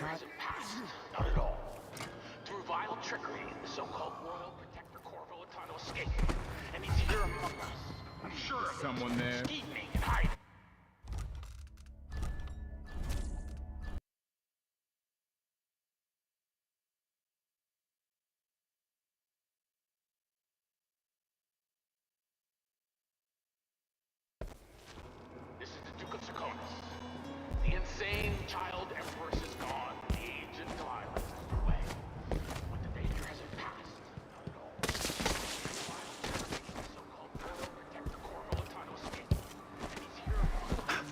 hasn't passed. Not at all. Through vile trickery, the so-called Royal Protector Corps Villatano escaped. And he's here among us. I'm sure of it. Someone there. Scheming and hiding. This is the Duke of Sakonis. The insane child empress is gone. The age and violence is underway. But the danger hasn't passed. Not at all. The so-called Royal Protector Corps Villatano escaped. And he's here among us.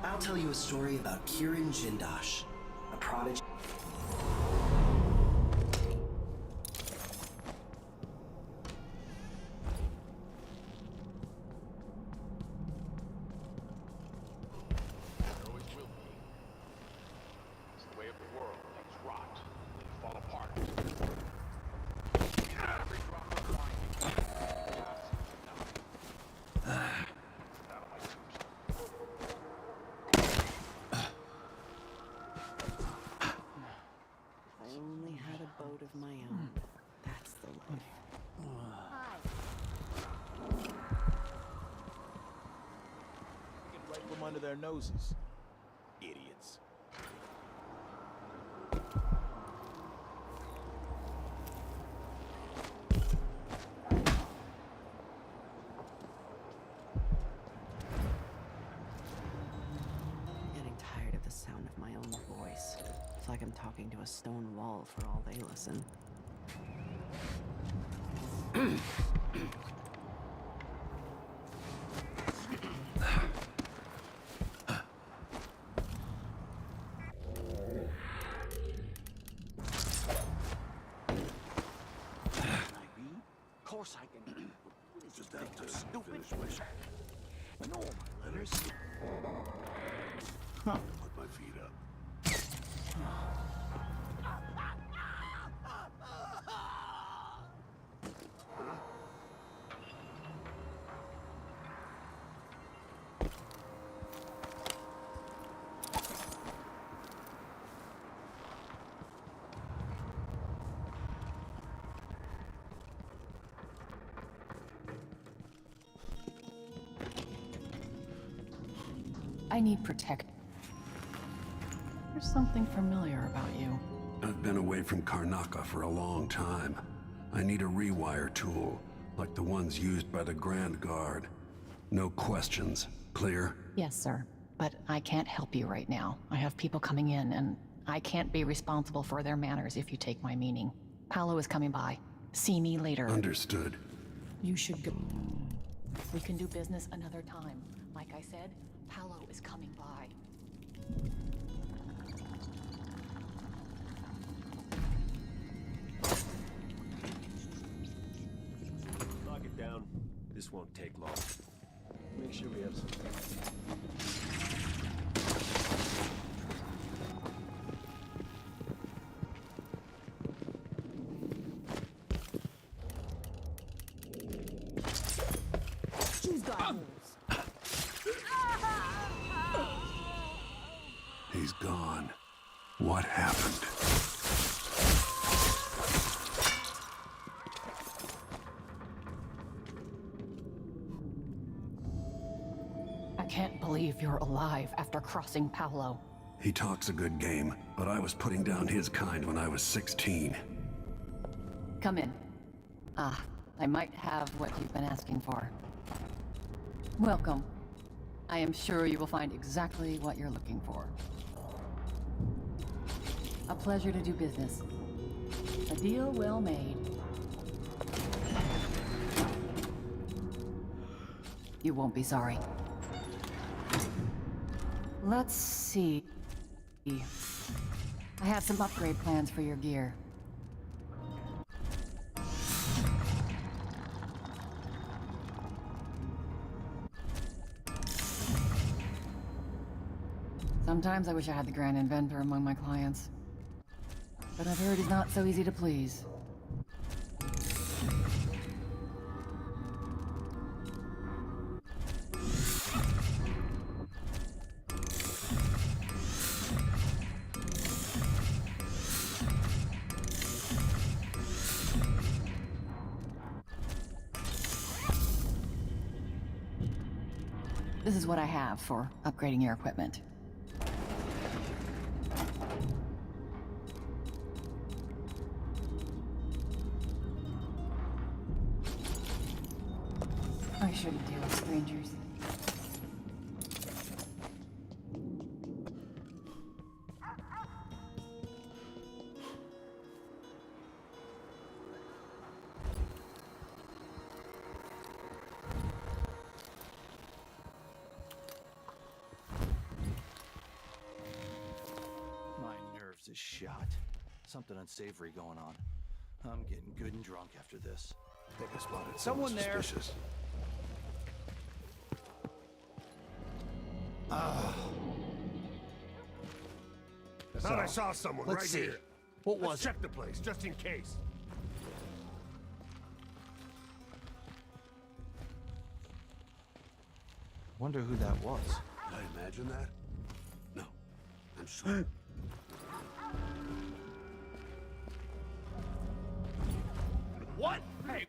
I'll tell you a story about Kirin Jindosh, a prodigy. There always will be. It's the way of the world. Things rot. They fall apart. Every drop of wine. Out of my tombstone. If I only had a boat of my own. That's the life. Right from under their noses. Idiots. Getting tired of the sound of my own voice. It's like I'm talking to a stone wall for all they listen. Of course I can. Just that stupid. No, letters. Huh. Put my feet up. I need protect. There's something familiar about you. I've been away from Karnaca for a long time. I need a rewire tool, like the ones used by the Grand Guard. No questions. Clear? Yes, sir. But I can't help you right now. I have people coming in, and I can't be responsible for their manners if you take my meaning. Paolo is coming by. See me later. Understood. You should go. We can do business another time. Like I said, Paolo is coming by. Knock it down. This won't take long. Make sure we have some. She's got holes. He's gone. What happened? I can't believe you're alive after crossing Paolo. He talks a good game, but I was putting down his kind when I was 16. Come in. I might have what you've been asking for. Welcome. I am sure you will find exactly what you're looking for. A pleasure to do business. A deal well made. You won't be sorry. Let's see. I have some upgrade plans for your gear. Sometimes I wish I had the grand inventor among my clients. But I've heard he's not so easy to please. This is what I have for upgrading your equipment. I shouldn't deal with strangers. My nerves is shot. Something unsavory going on. I'm getting good and drunk after this. Think I spotted Someone there. suspicious. I thought I saw someone Let's right see. here. What Let's was it? check the place, just in case. Wonder who that was. Did I imagine that? No. I'm sure. What? Hey!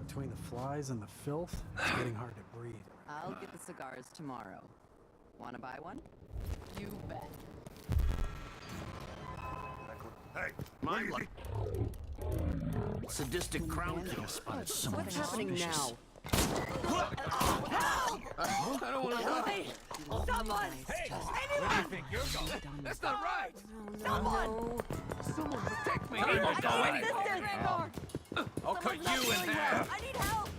Between the flies and the filth, it's getting hard to breathe. I'll get the cigars tomorrow. Wanna buy one? You bet. Hey! Mine easy. Sadistic crown kill spotted someone What's happening suspicious. now? I don't want to die. Someone! Hey! Where do you think you're going? That's not right! Someone! Someone protect me! He won't go anywhere! I'll cut you in half! I need help!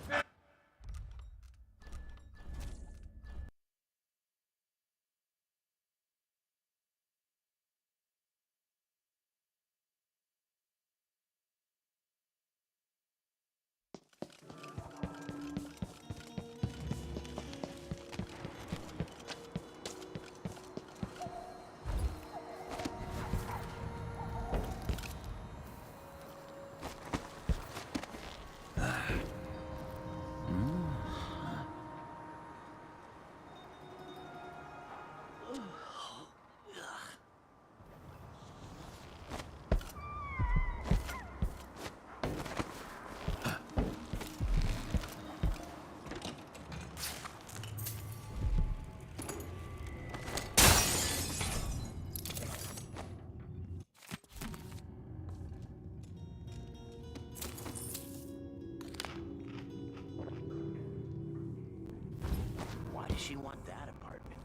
Why does she want that apartment?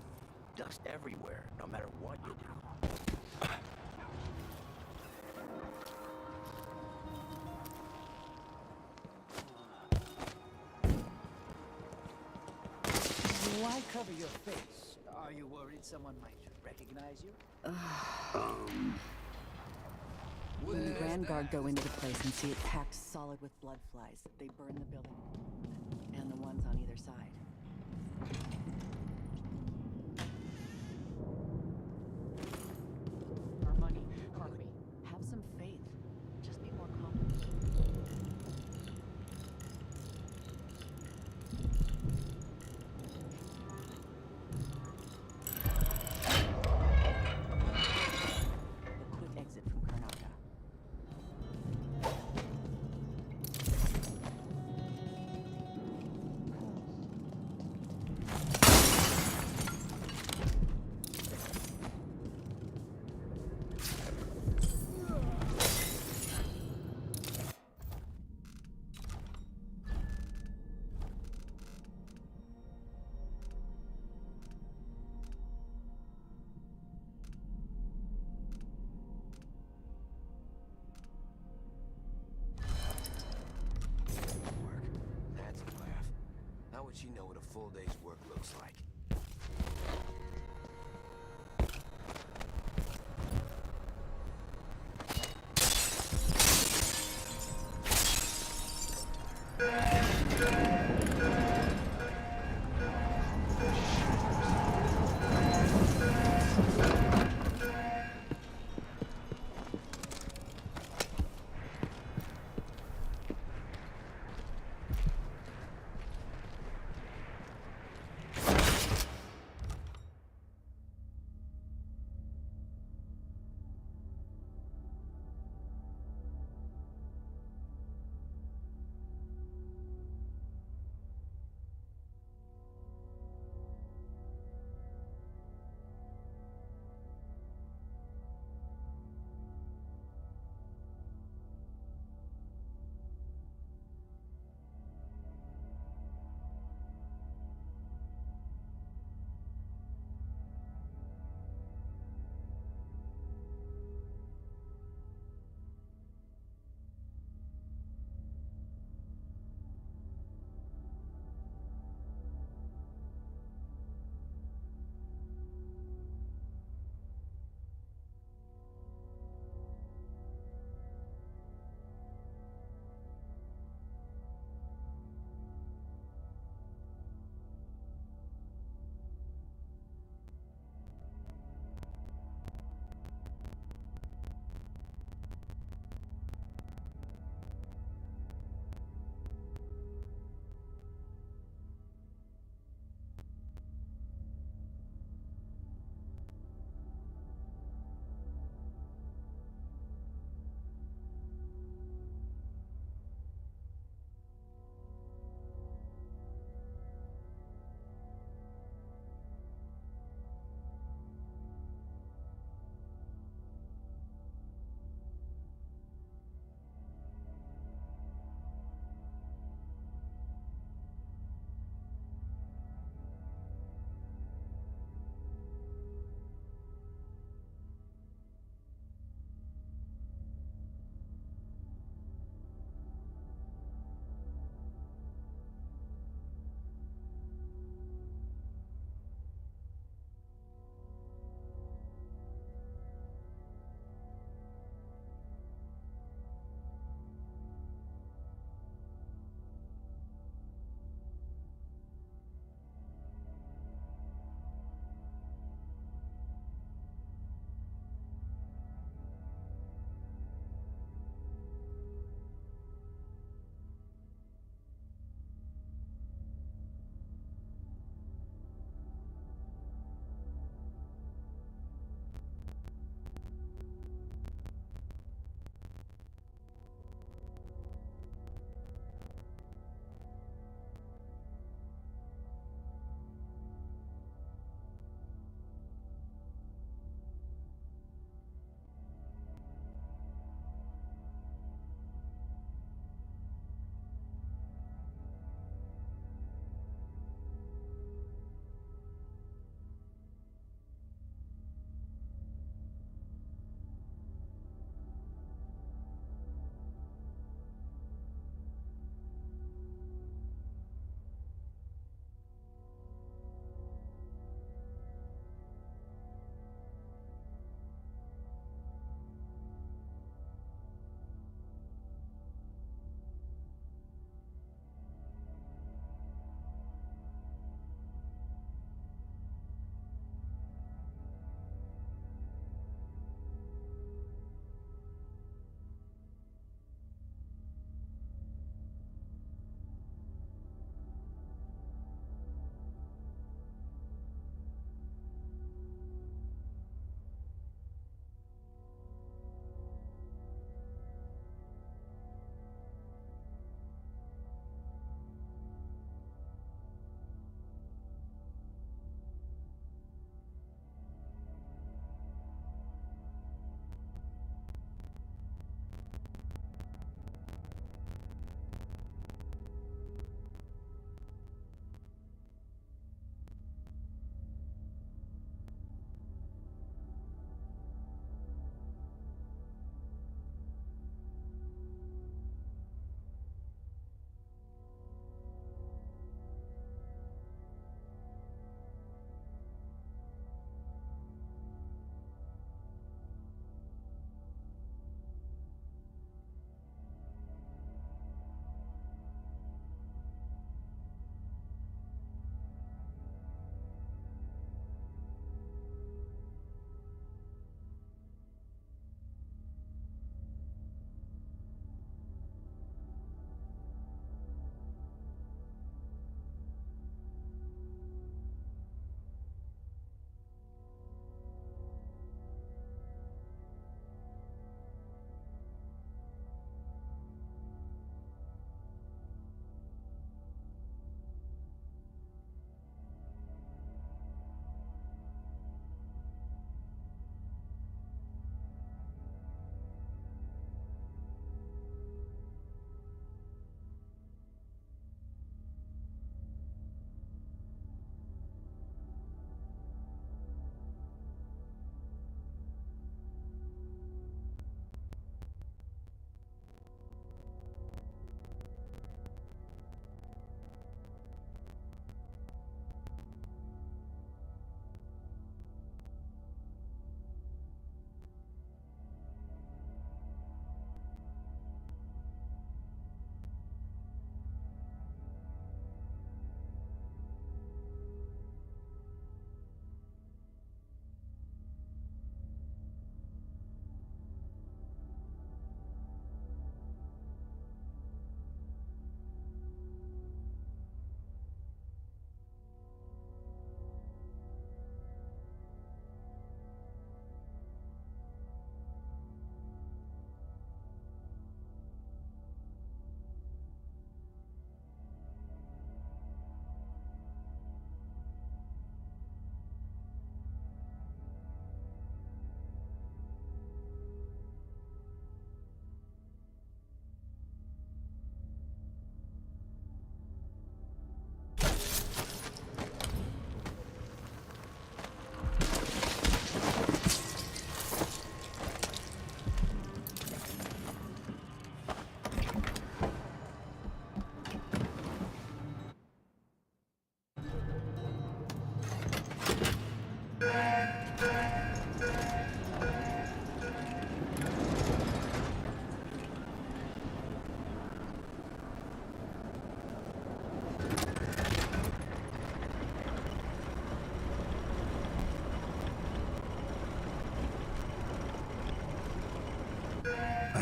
Dust everywhere, no matter what you do. Why cover your face? Are you worried someone might recognize you? When the Grand Guard go into the place and see it packed solid with blood flies, they burn the building. And the ones on either side. would she know what a full day's work looks like?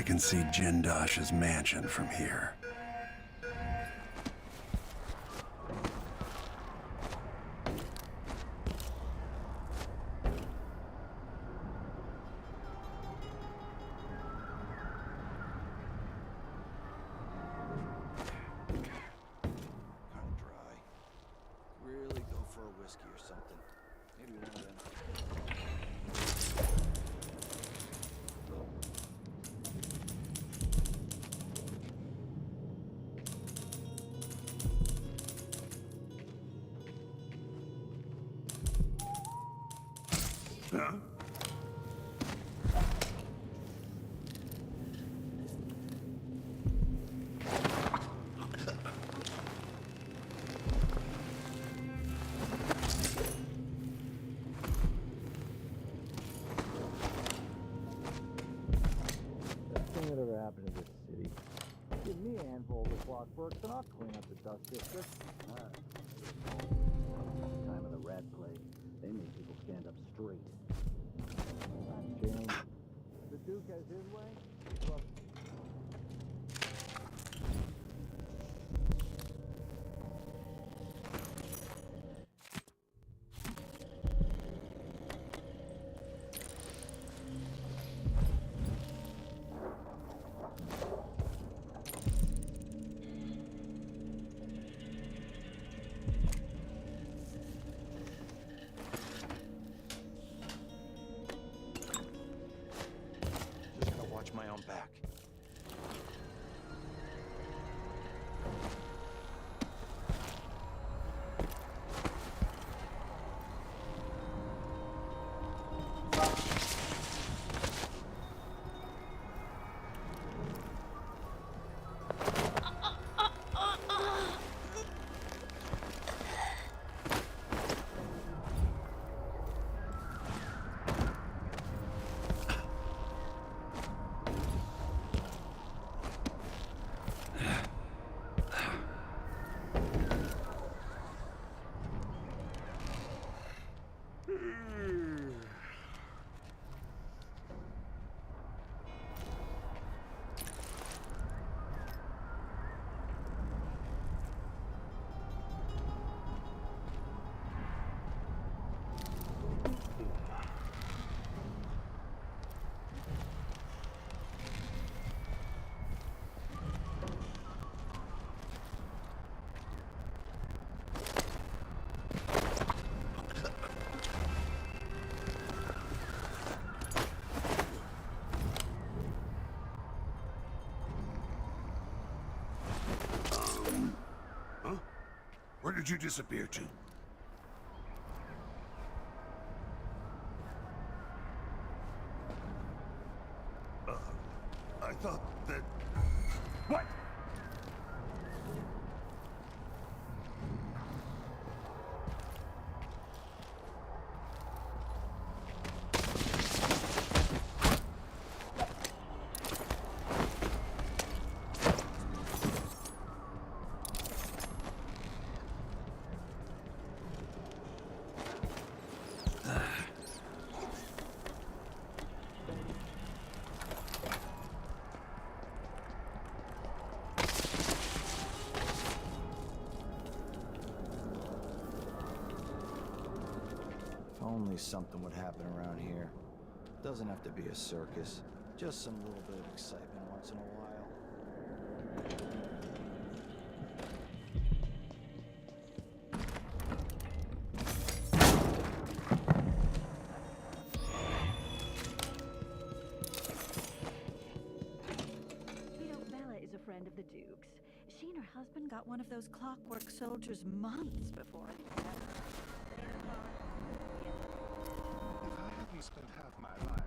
can see Jindosh's mansion from here. Kinda dry. Really go for a whiskey or something. Maybe one of them. Huh? Best thing that ever happened to this city. Give me a handful of the clockworks and I'll clean up the dust district. Time of the rat plague. They made people stand up straight. Times change. The Duke has his way. Well, Just gotta watch my own back. Where did you disappear to? I thought that... What? Only something would happen around here. Doesn't have to be a circus. Just some little bit of excitement once in a while. Bella is a friend of the Duke's. She and her husband got one of those clockwork soldiers months before the If I hadn't spent half my life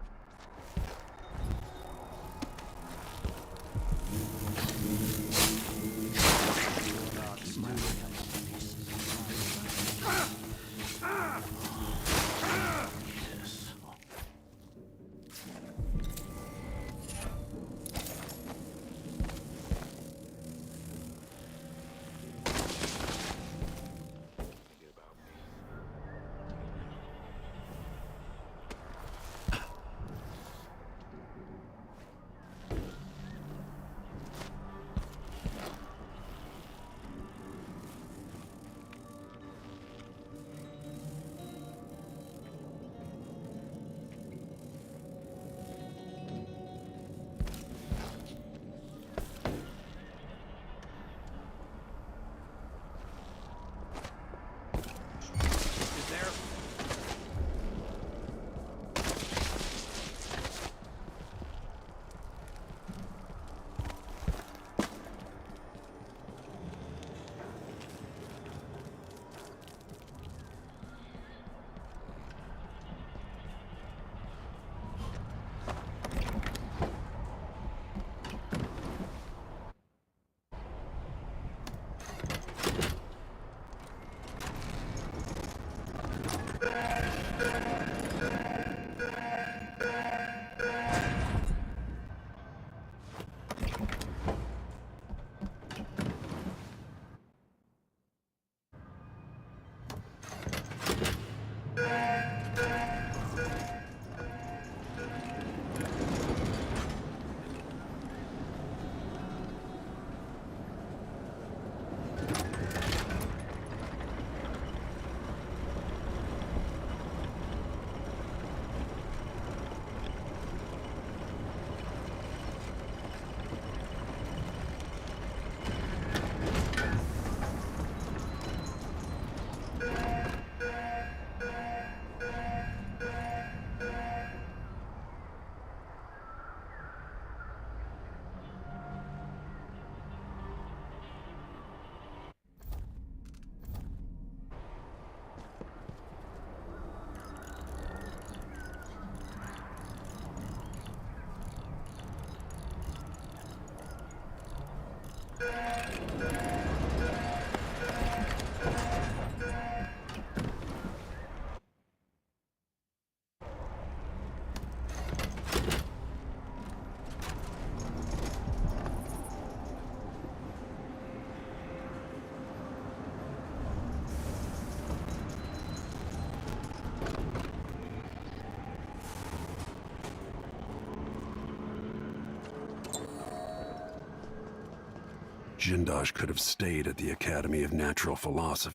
Jindosh could have stayed at the Academy of Natural Philosophy.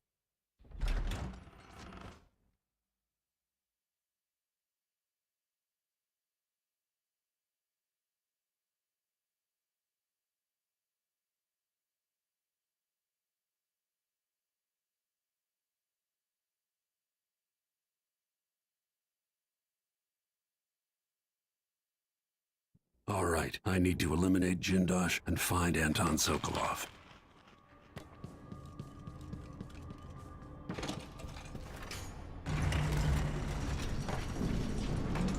All right, I need to eliminate Jindosh and find Anton Sokolov.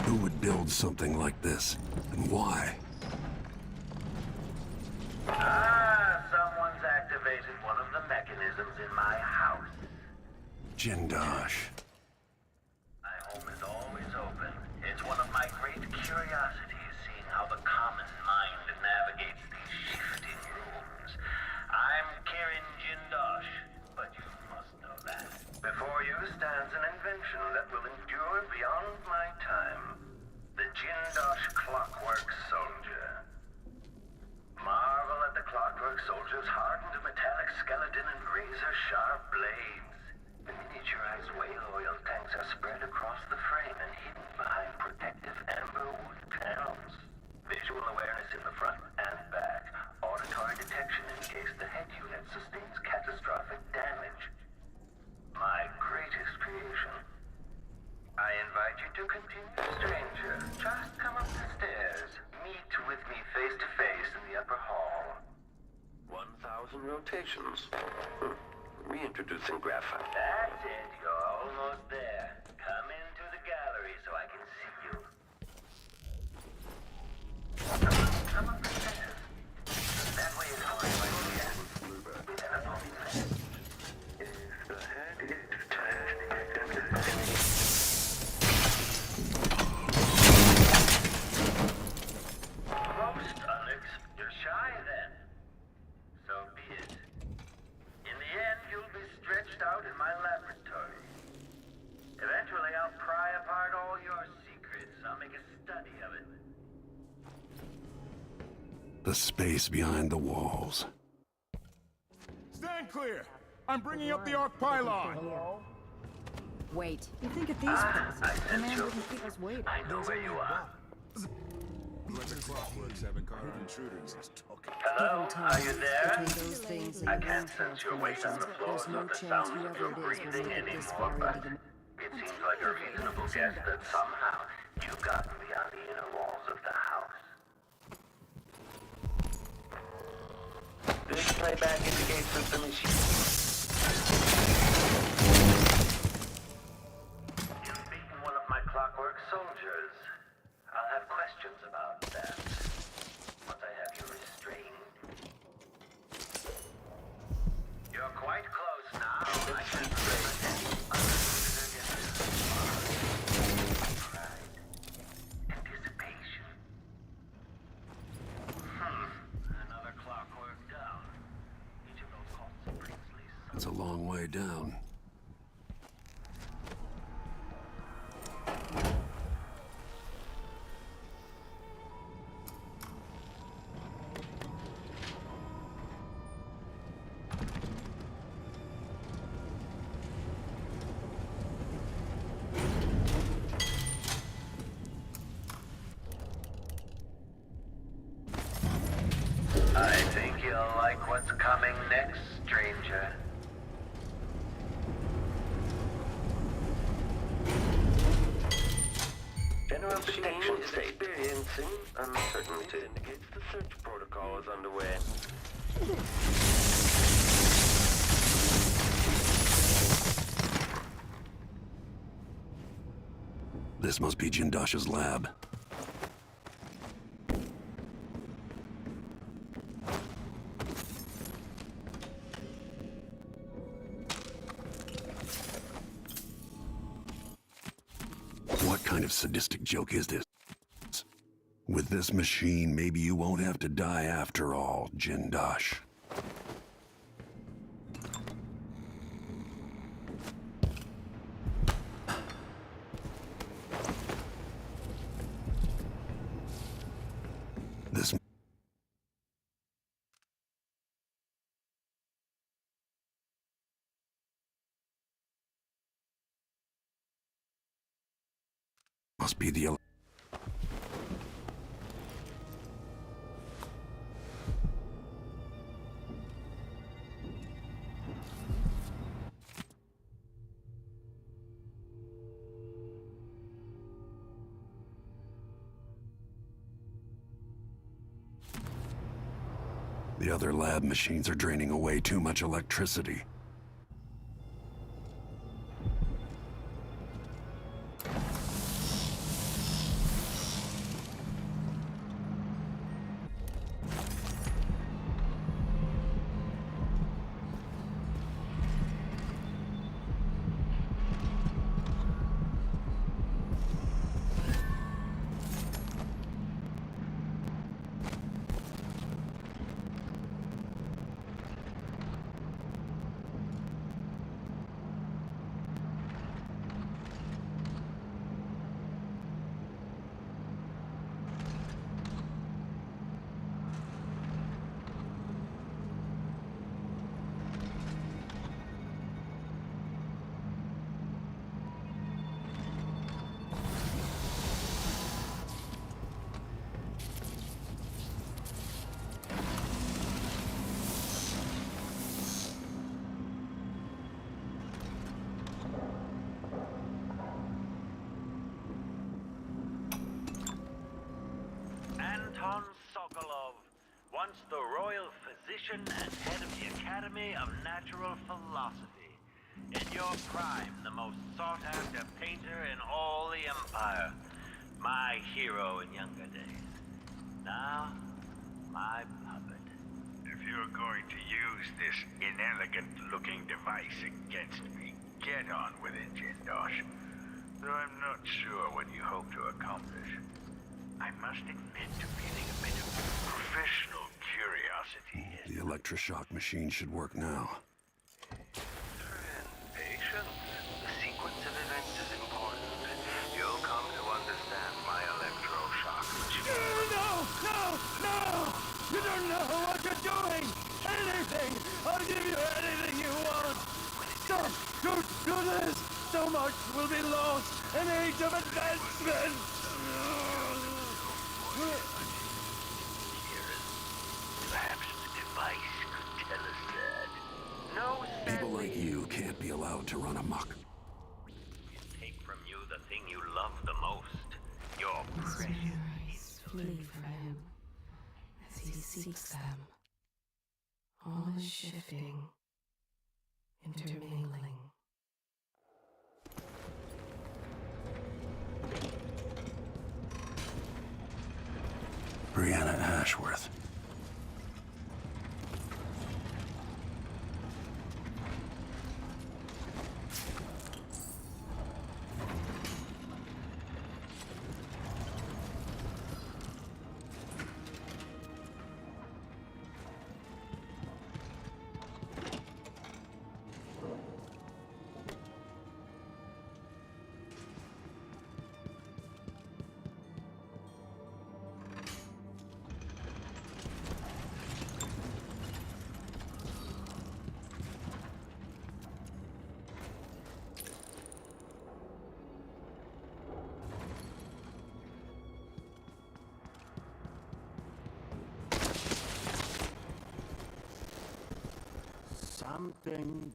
Who would build something like this, and why? Someone's activated one of the mechanisms in my house. Jindosh. My home is always open. It's one of my great curiosities, seeing how the common mind navigates these shifting rooms. I'm Kirin Jindosh, but you must know that. Before you stands an invention that will endure beyond my time. The Jindosh Clockwork Soldier. Marvel at the Clockwork Soldier's hardened metallic skeleton and razor-sharp blades. The miniaturized whale oil tanks are spread across the frame and hidden behind protective amber wood panels. Visual awareness in the front and back. Auditory detection in case the head unit sustains catastrophic damage. My greatest creation. I invite you to continue, stranger. Just come up the stairs. Meet with me face to face in the upper hall. 1,000 rotations. Reintroducing graphite. That's it. You're almost there. Come into the gallery so I can see you. Come up the stairs. That way is how I like to get. With an opponent. If the head is turned, most unexpected. You're shy then. So be it. In the end, you'll be stretched out in my laboratory. Eventually, I'll pry apart all your secrets. I'll make a study of it. The space behind the walls. Stand clear! I'm bringing up the arc pylon! Wait, you think at these prices, the man wouldn't keep us waiting. I know where you are. Let the clockworks have encountered intruders. Hello, are you there? Between those things and I your can't own sense your weight on the floor, there's no not the chance sounds of whoever your it is will breathing make it this anymore, far but into the... it seems like a reasonable guess that somehow you've gotten beyond the inner walls of the house. This playback indicates that the machine... You've beaten one of my clockwork soldiers. I'll have questions about that. Once I have you restrained. You're quite close now. I can feel it. Pride. Anticipation. Another clockwork down. Each of those costs a princely sum. It's a long way down. I think you'll like what's coming next, stranger. General detection is experiencing uncertainty. Indicates the search protocol is underway. This must be Jindosh's lab. kind of sadistic joke is this? With this machine, maybe you won't have to die after all, Jindosh. This must be the... The other lab machines are draining away too much electricity. Once the royal physician and head of the Academy of Natural Philosophy. In your prime, the most sought-after painter in all the Empire. My hero in younger days. Now, my puppet. If you're going to use this inelegant-looking device against me, get on with it, Jindosh. Though I'm not sure what you hope to accomplish. I must admit to feeling a bit of professional curiosity. The electroshock machine should work now. Patience. The sequence of events is important. You'll come to understand my electroshock machine. No! You don't know what you're doing! Anything! I'll give you anything you want! Stop! Don't do this! So much will be lost! An age of advancement! Perhaps the device could tell us that. No, People like you can't be allowed to run amok. take from you the thing you love the most. Your precious. Flee from him as he seeks them. All is shifting, intermingling. Brianna Ashworth. Something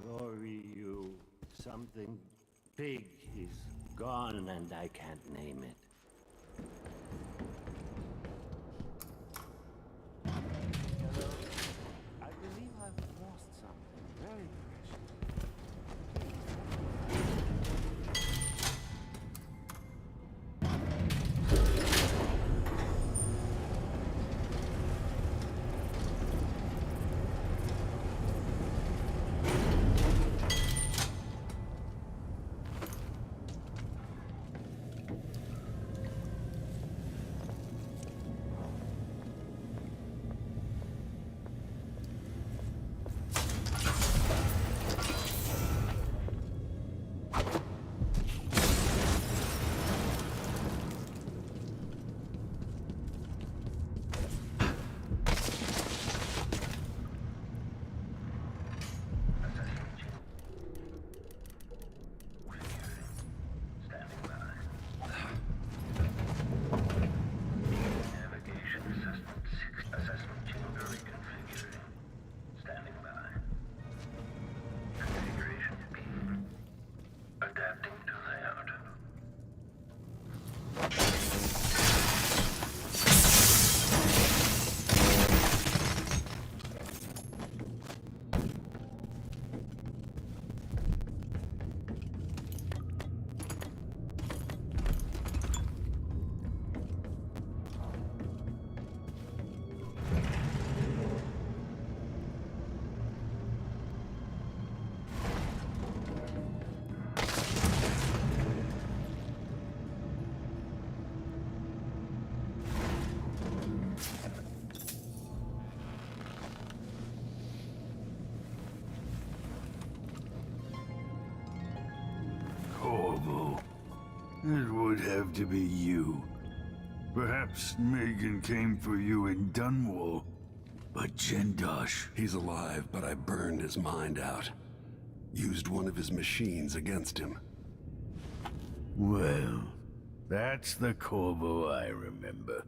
glory you. Something big is gone and I can't name it. Hello? I believe I've lost something very would have to be you. Perhaps Megan came for you in Dunwall. But Jindosh... He's alive, but I burned his mind out. Used one of his machines against him. Well, that's the Corvo I remember.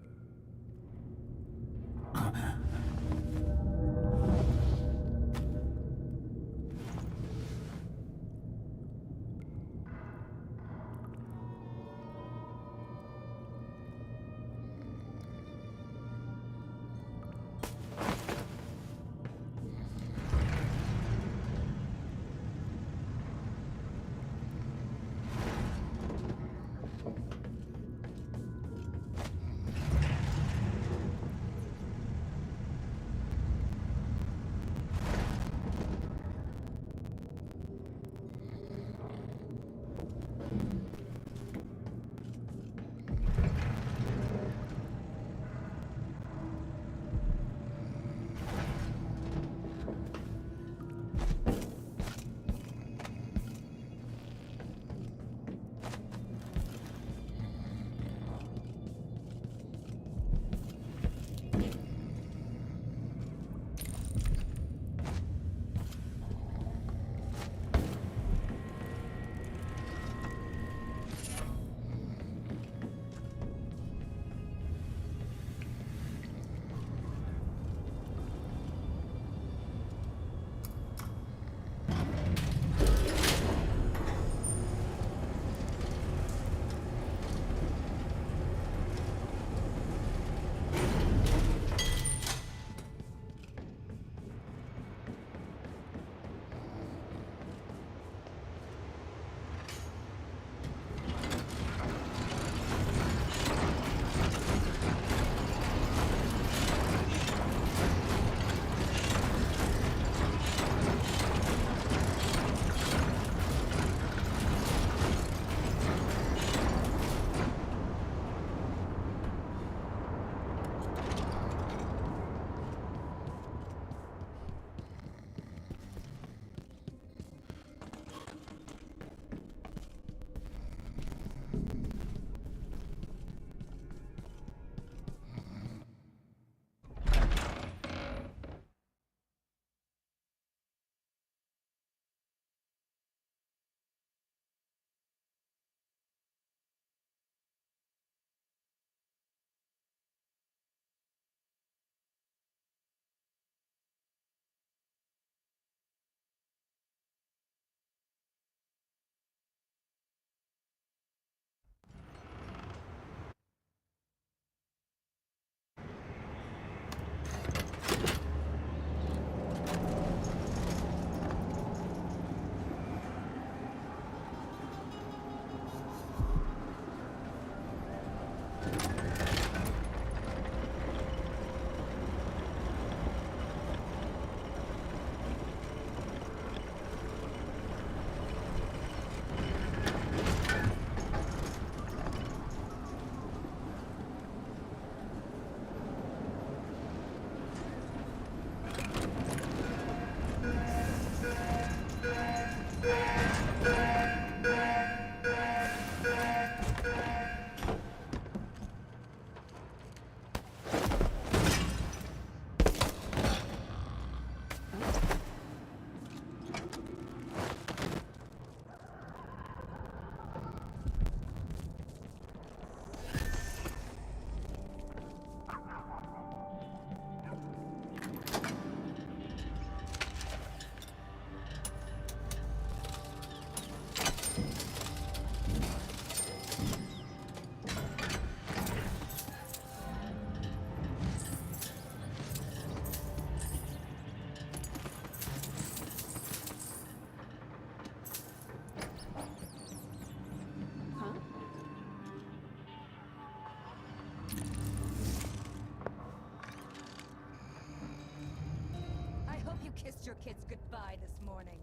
Kissed your kids goodbye this morning.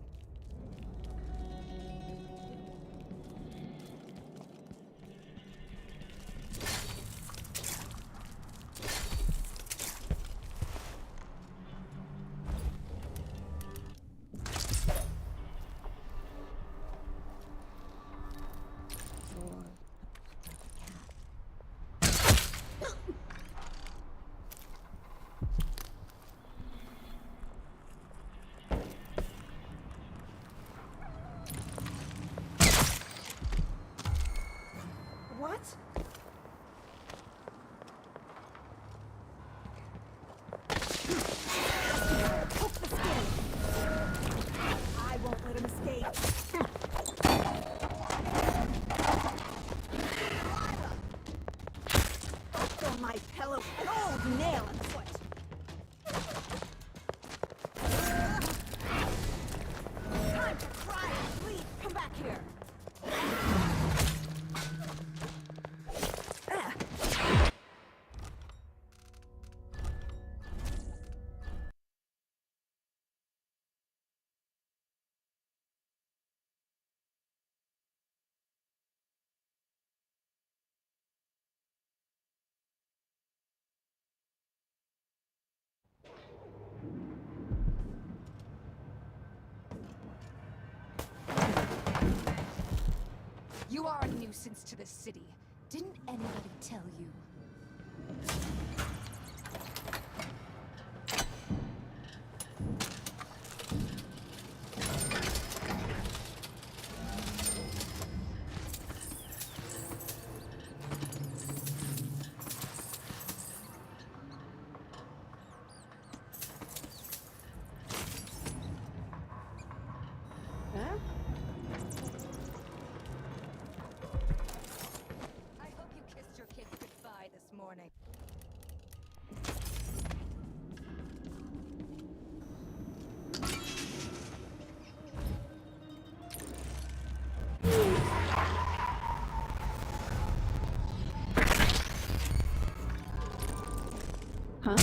You are a nuisance to the city. Didn't anybody tell you? Huh?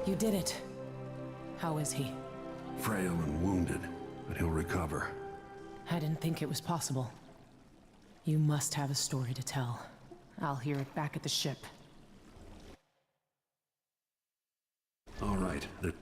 You did it. How is he? Frail and wounded, but he'll recover. I didn't think it was possible. You must have a story to tell. I'll hear it back at the ship. All right, the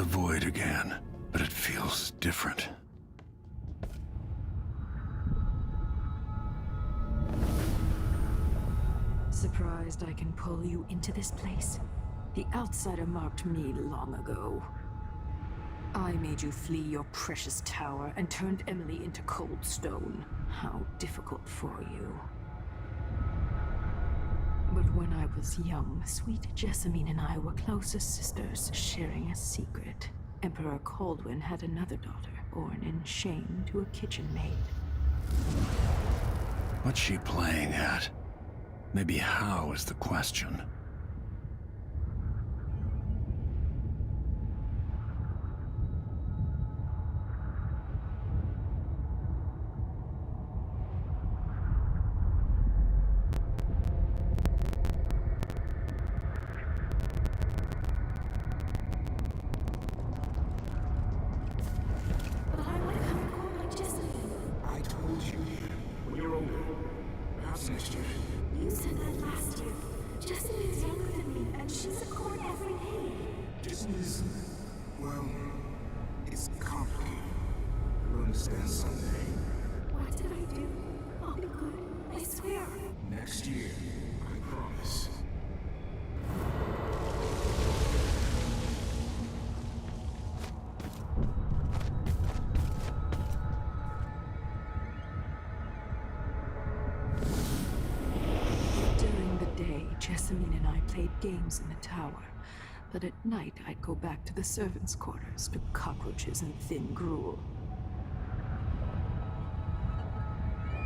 void again, but it feels different. Surprised I can pull you into this place? The outsider marked me long ago. I made you flee your precious tower and turned Emily into cold stone. How difficult for you. But when I was young, sweet Jessamine and I were close as sisters, sharing a secret. Emperor Kaldwin had another daughter, born in shame to a kitchen maid. What's she playing at? Maybe how is the question. I told you, when you're older, perhaps next year. You said that last year. Jessamine's younger than me, and she's a court every day. This is, well, it's complicated. You'll understand someday. What did I do? I'll be good. I swear. Next year, I promise. During the day, Jessamine and I played games in the tower. But at night, I'd go back to the servants' quarters to cockroaches and thin gruel.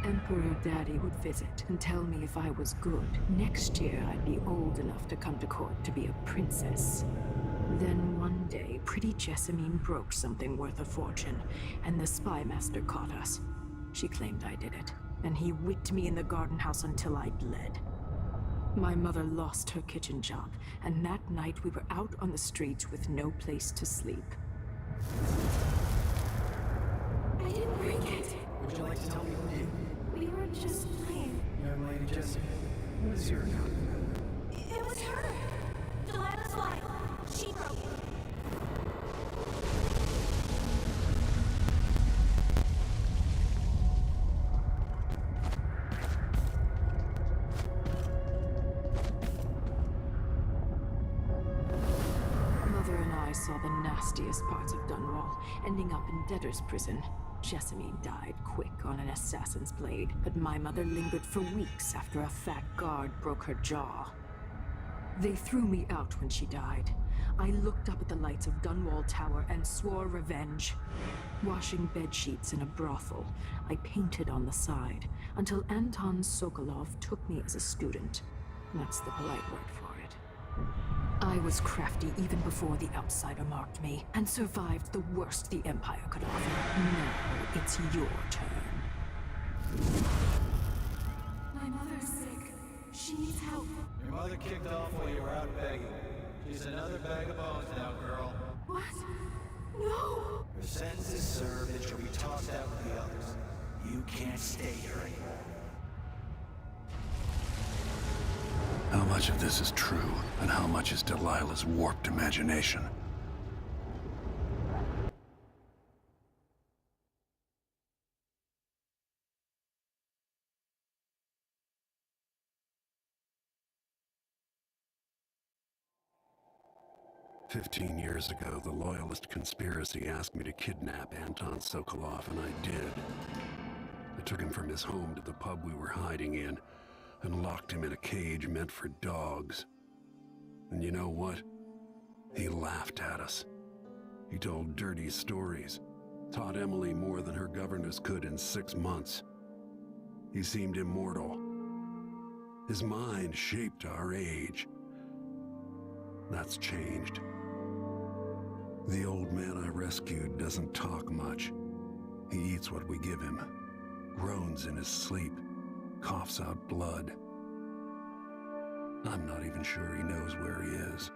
Emperor Daddy would visit and tell me if I was good. Next year, I'd be old enough to come to court to be a princess. Then one day, pretty Jessamine broke something worth a fortune, and the spy master caught us. She claimed I did it. and he whipped me in the garden house until I bled. My mother lost her kitchen job, and that night we were out on the streets with no place to sleep. I didn't break it. Would you like to tell me who did? We were just playing. Young lady Jessica, what is your account? It was her. Delilah's wife. She broke it. Mother and I saw the nastiest parts of Dunwall, ending up in debtor's prison. Jessamine died quick on an assassin's blade, but my mother lingered for weeks after a fat guard broke her jaw. They threw me out when she died. I looked up at the lights of Dunwall Tower and swore revenge. Washing bedsheets in a brothel, I painted on the side, until Anton Sokolov took me as a student. That's the polite word for it. I was crafty even before the outsider marked me, and survived the worst the Empire could offer. Now it's your turn. My mother's sick. She needs help. Your mother kicked off while you were out begging. She's another bag of bones now, girl. What? No! Her sentence is served and she'll be tossed out with the others. You can't stay here anymore. How much of this is true, and how much is Delilah's warped imagination? "15 years ago, the Loyalist conspiracy asked me to kidnap Anton Sokolov, and I did. I took him from his home to the pub we were hiding in, and locked him in a cage meant for dogs. And you know what? He laughed at us. He told dirty stories, taught Emily more than her governess could in 6 months. He seemed immortal. His mind shaped our age. That's changed. The old man I rescued doesn't talk much. He eats what we give him, groans in his sleep, coughs out blood. I'm not even sure he knows where he is."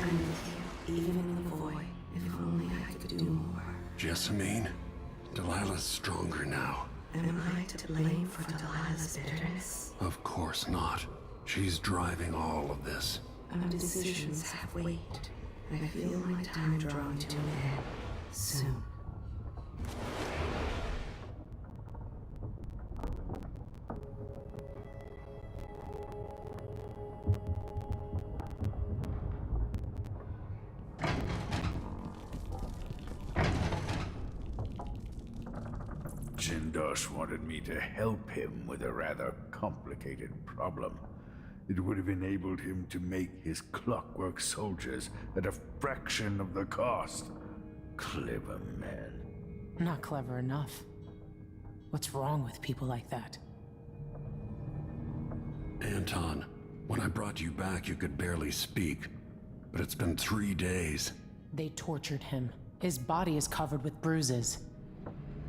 I'm with you, even in the void. If only I could do more. Jessamine, Delilah's stronger now. Am I to blame for Delilah's bitterness? Of course not. She's driving all of this. Our decisions have weight. I feel my time drawing to an end. Soon. Jindosh wanted me to help him with a rather complicated problem. It would have enabled him to make his clockwork soldiers at a fraction of the cost. Clever man. Not clever enough. What's wrong with people like that? Anton, when I brought you back, you could barely speak. But it's been 3 days. They tortured him. His body is covered with bruises.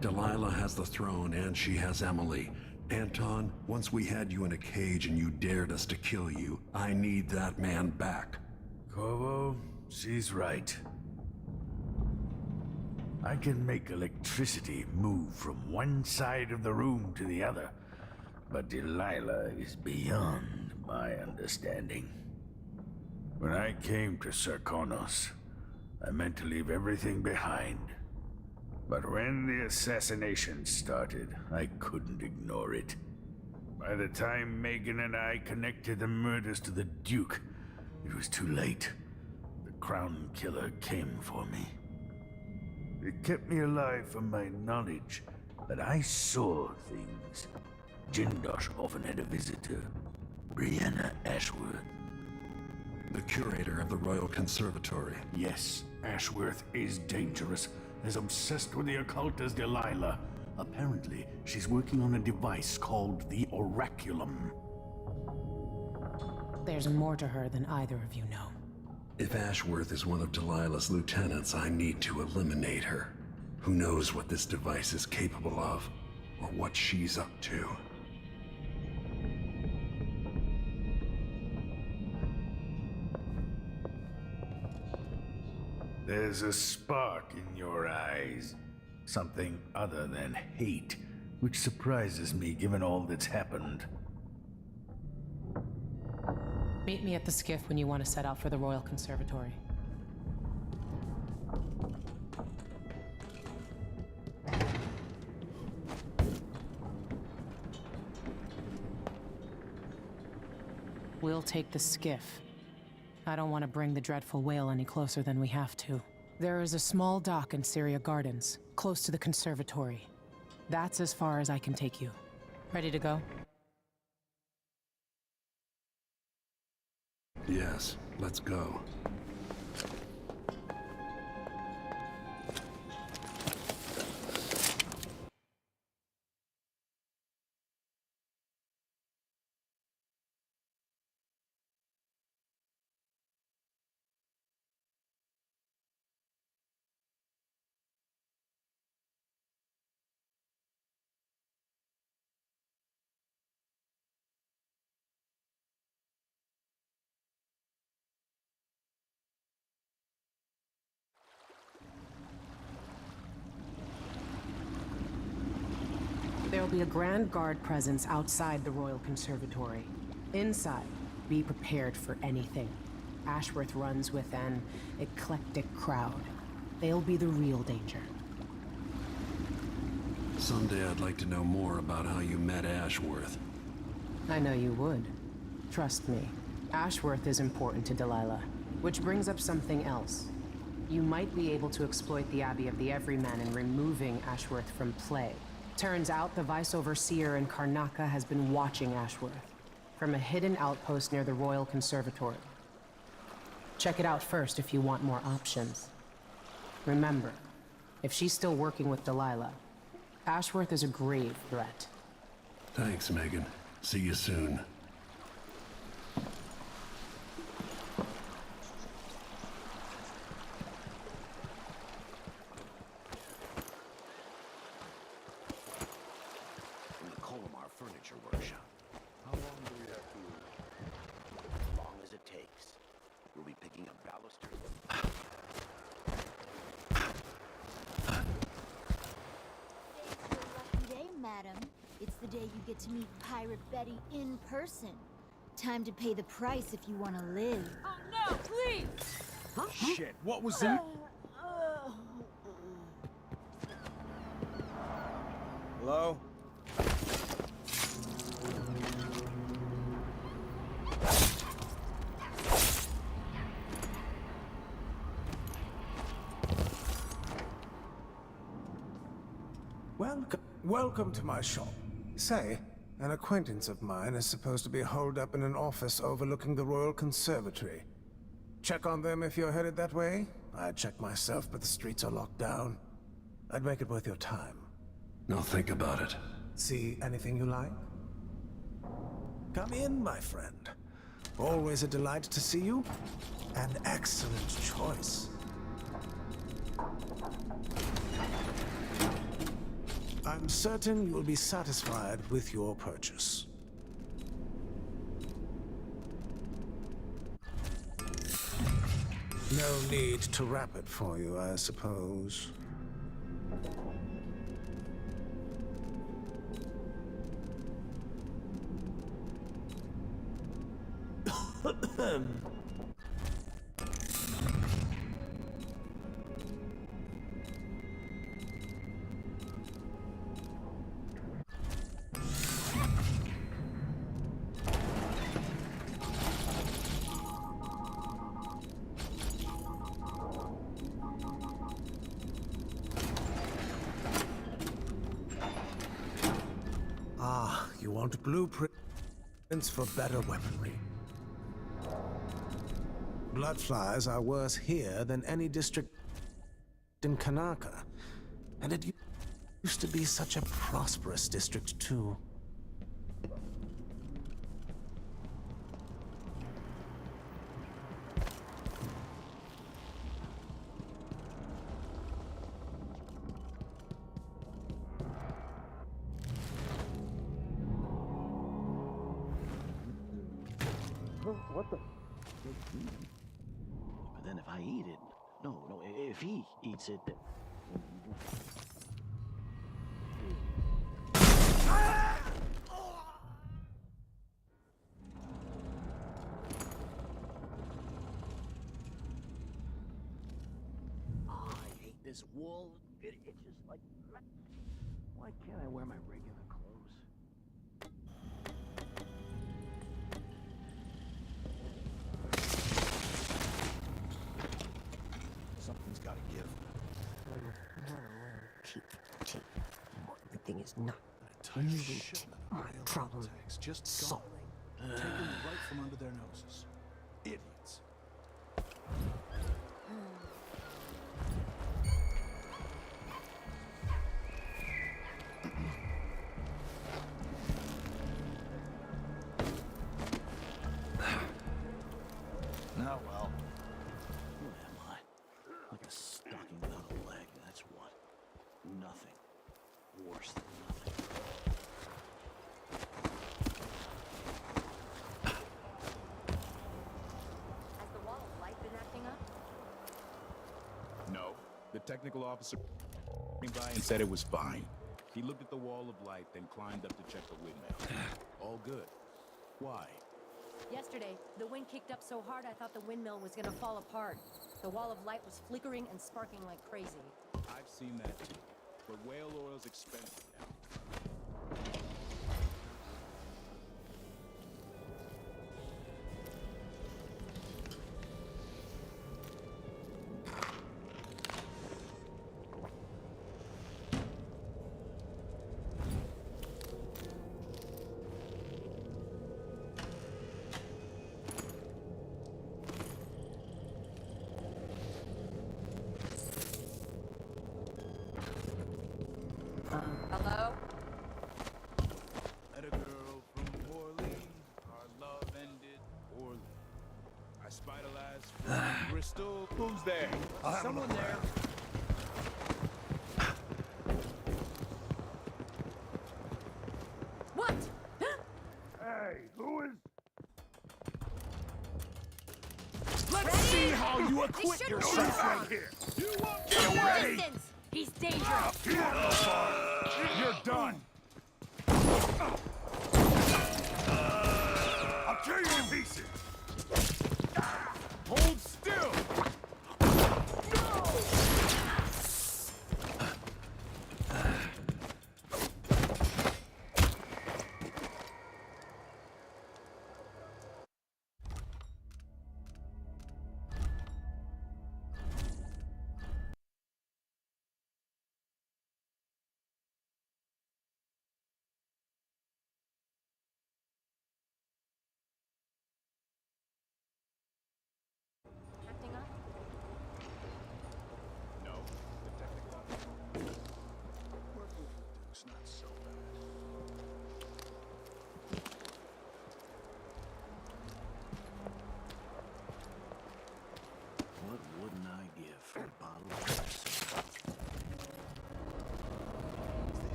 Delilah has the throne, and she has Emily. Anton, once we had you in a cage and you dared us to kill you, I need that man back. Corvo, she's right. I can make electricity move from one side of the room to the other, but Delilah is beyond my understanding. When I came to Serkonos, I meant to leave everything behind. But when the assassination started, I couldn't ignore it. By the time Megan and I connected the murders to the Duke, it was too late. The Crown Killer came for me. It kept me alive from my knowledge that I saw things. Jindosh often had a visitor, Brianna Ashworth. The curator of the Royal Conservatory. Yes, Ashworth is dangerous, as obsessed with the occult as Delilah. Apparently, she's working on a device called the Oraculum. There's more to her than either of you know. If Ashworth is one of Delilah's lieutenants, I need to eliminate her. Who knows what this device is capable of, or what she's up to. There's a spark in your eyes. Something other than hate, which surprises me given all that's happened. Meet me at the skiff when you want to set out for the Royal Conservatory. We'll take the skiff. I don't want to bring the dreadful whale any closer than we have to. There is a small dock in Syria Gardens, close to the conservatory. That's as far as I can take you. Ready to go? Yes, let's go. There will be a Grand Guard presence outside the Royal Conservatory. Inside, be prepared for anything. Ashworth runs with an eclectic crowd. They'll be the real danger. Someday I'd like to know more about how you met Ashworth. I know you would. Trust me. Ashworth is important to Delilah. Which brings up something else. You might be able to exploit the Abbey of the Everyman in removing Ashworth from play. Turns out the Vice Overseer in Karnaca has been watching Ashworth from a hidden outpost near the Royal Conservatory. Check it out first if you want more options. Remember, if she's still working with Delilah, Ashworth is a grave threat. Thanks, Megan. See you soon. Furniture workshop. How long do we have to wait? As long as it takes. We'll be picking up balusters. Lucky day, madam. It's the day you get to meet Pirate Betty in person. Time to pay the price if you want to live. Oh no, please! Shit, what was that? Hello? Welcome to my shop. Say, an acquaintance of mine is supposed to be holed up in an office overlooking the Royal Conservatory. Check on them if you're headed that way. I'd check myself, but the streets are locked down. I'd make it worth your time. I'll think about it. See anything you like? Come in, my friend. Always a delight to see you. An excellent choice. I'm certain you'll be satisfied with your purchase. No need to wrap it for you, I suppose. Ah, you want blueprints for better weaponry. Blood flies are worse here than any district in Kanaka. And it used to be such a prosperous district, too. What the? But then if I eat it, no, if he eats it, then... I hate this wool. It itches like... Why can't I wear my regular clothes? Something's gotta give. Keep. Everything is not my problem. Just solved. Taken right from under their noses. Idiots. Oh well. What am I? Like a stocking without a leg, that's what. Nothing. Worse than nothing. Has the wall of light been acting up? No. The technical officer came by and said it was fine. He looked at the wall of light, then climbed up to check the windmill. All good. Why? Yesterday, the wind kicked up so hard I thought the windmill was gonna fall apart. The wall of light was flickering and sparking like crazy. I've seen that too. But whale oil's expensive now. Hello? Met a girl from Orleans. Our love ended poorly. I spied a lass from Bristol. Who's there? Someone there. What? Hey, who is... Let's see how you acquit yourself right here. You won't get away. Distance! He's dangerous! You're done. I'll tear you to pieces. Hold still.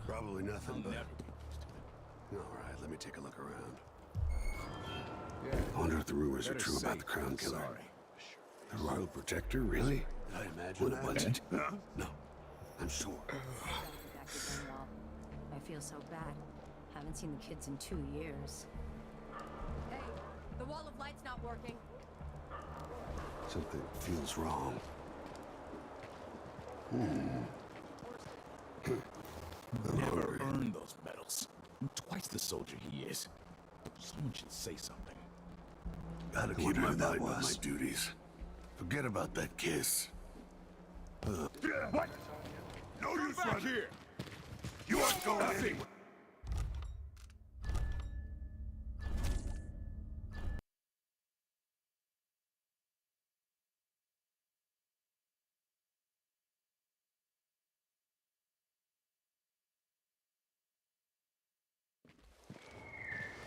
Probably nothing, but... Alright, let me take a look around. I wonder if the rumors are true about the Crown Killer. The Royal Protector, really? Did I imagine that? What it? No, I'm sure. I feel so bad. Haven't seen the kids in 2 years. Hey, the wall of light's not working. Something feels wrong. Never earned those medals. I'm twice the soldier he is. Someone should say something. Gotta keep my mind on my duties. Forget about that kiss. What? No use right here. You aren't going anywhere.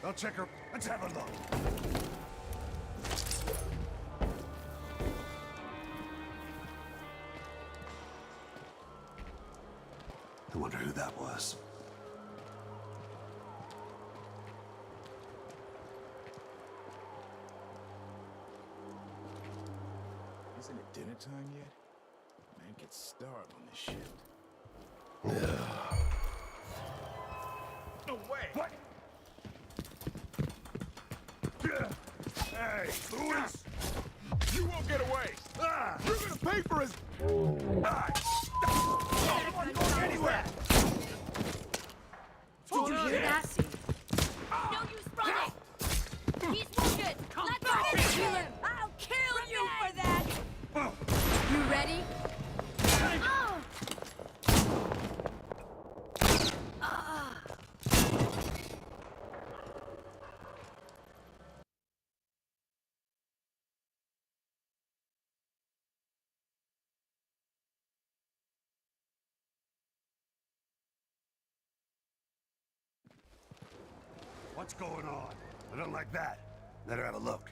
I'll check her. Let's have a look. I wonder who that was. Isn't it dinner time yet? Man gets starved on this shift. No way! What? Hey, Louis! You won't get away! You're gonna pay for his... I'm going anywhere! Did you hear that? No use running! He's wounded! Let's go! Healer! I'll kill you for that! You ready? What's going on? I don't like that. Better have a look.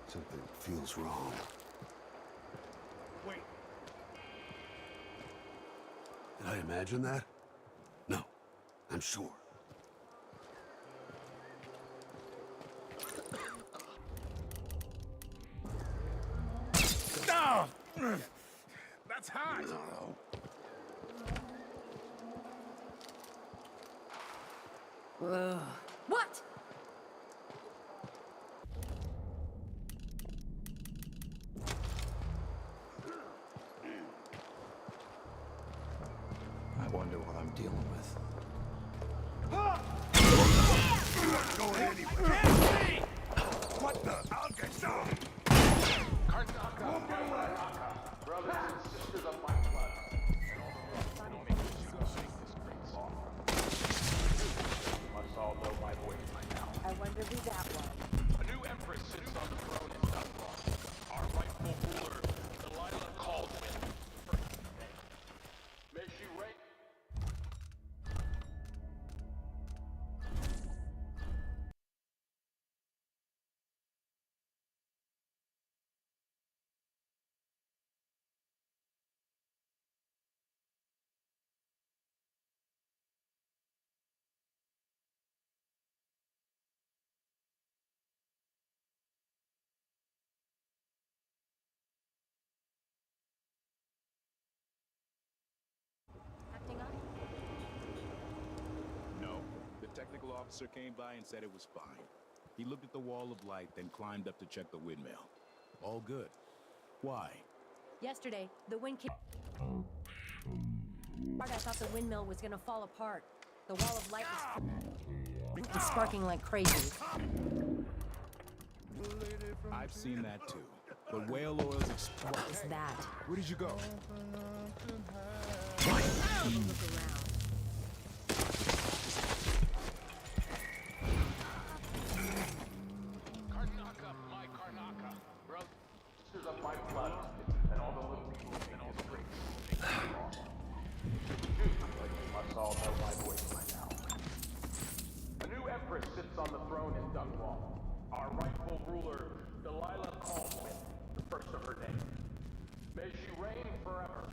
Something feels wrong. Wait. Did I imagine that? No, I'm sure. No! That's hot! What? I wonder what I'm dealing with. You're not going anywhere. I can't see! What the? I'll get some! Brothers and sisters of my blood. Must all know my voice by now. I wonder who that was. A new empress sits on the throne in Southwall. Our rightful ruler, Delilah Caldwell. May she reign. technical officer came by and said it was fine. He looked at the wall of light, then climbed up to check the windmill. All good. Why? Yesterday, the wind kicked. I thought the windmill was gonna fall apart. The wall of light was sparking like crazy. I've seen that too. But whale oil's What is that? Where did you go? Look around. Karnaka, my Karnaka. Bro, sisters of my blood, and all the little people and all the great people. You must all know my voice by now. A new empress sits on the throne in Dungwall. Our rightful ruler, Delilah Caldwell, the first of her name. May she reign forever.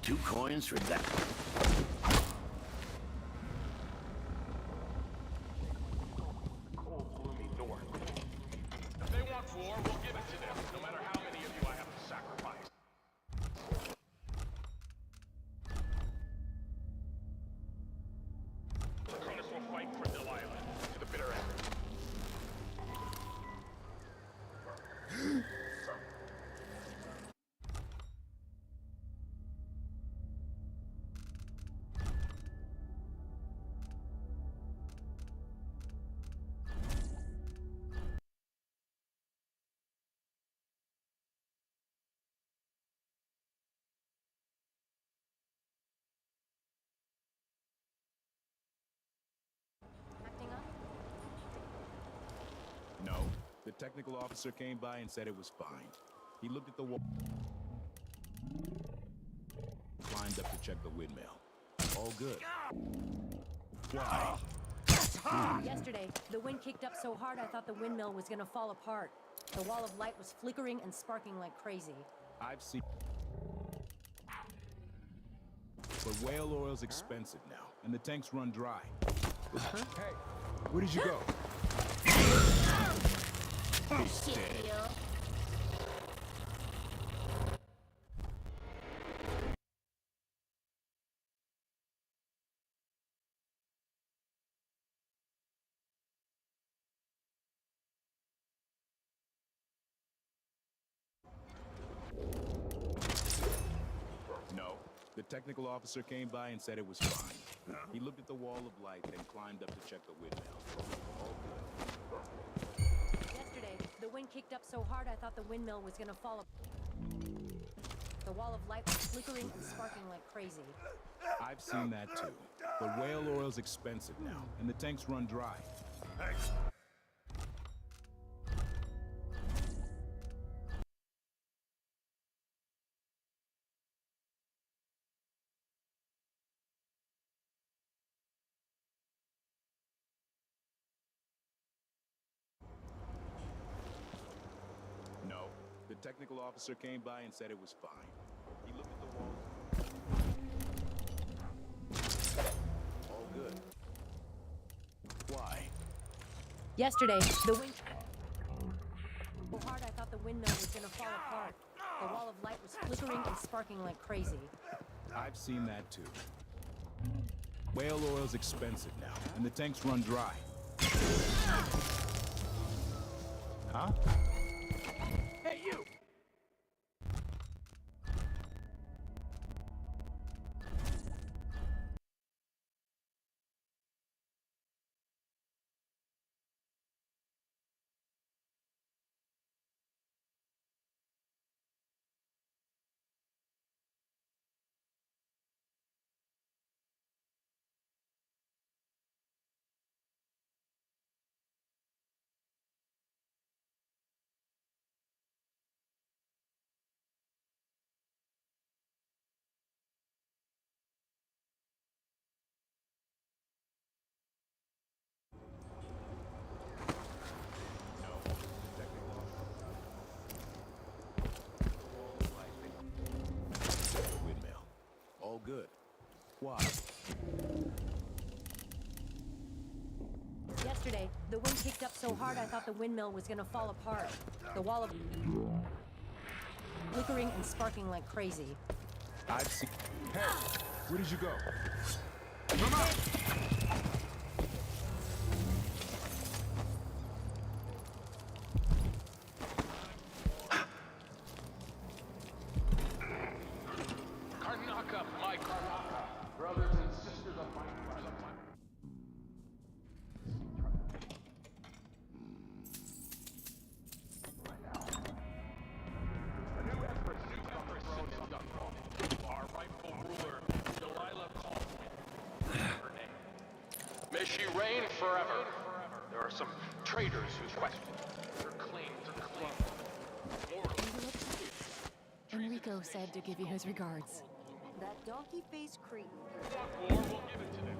2 coins for that. Cold, gloomy north. If they want war, we'll give it to them, no matter how many of you I have to sacrifice. Cronus will fight for Delilah to the bitter end. Acting up? No. The technical officer came by and said it was fine. He looked at the wall, climbed up to check the windmill. All good. Why? Yesterday, the wind kicked up so hard I thought the windmill was gonna fall apart. The wall of light was flickering and sparking like crazy. I've seen. But whale oil's expensive now, and the tanks run dry. Hey, where did you go? He's dead. No. The technical officer came by and said it was fine. He looked at the wall of light, then climbed up to check the windmill. All good. Yesterday, the wind kicked up so hard I thought the windmill was gonna fall apart. The wall of light was flickering and sparking like crazy. I've seen that too. But whale oil's expensive now, and the tanks run dry. No. The technical officer came by and said it was fine. He looked at the wall. All good. Why? Yesterday, the wind so hard I thought the windmill was gonna fall apart. The wall of light was flickering and sparking like crazy. I've seen that too. Whale oil's expensive now, and the tanks run dry. Huh? Hey, you! Windmill. All good. Why? Yesterday, the wind kicked up so hard I thought the windmill was gonna fall apart. The wall of flickering and sparking like crazy. I've seen. Hey, where did you go? Come on! May she reign forever. There are some traitors who question her claim to the throne. Enrico said to give you his regards. That donkey-faced creep. War will give it to them.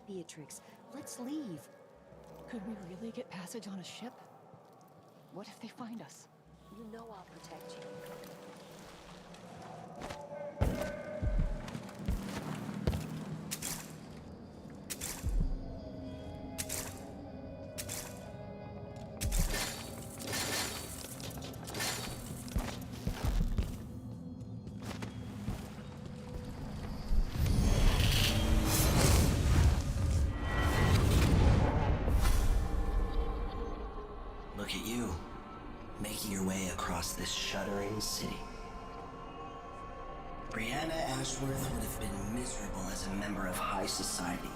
Beatrix, let's leave. Could we really get passage on a ship? What if they find us? You know I'll protect you. Look at you, making your way across this shuddering city. Brianna Ashworth would have been miserable as a member of high society,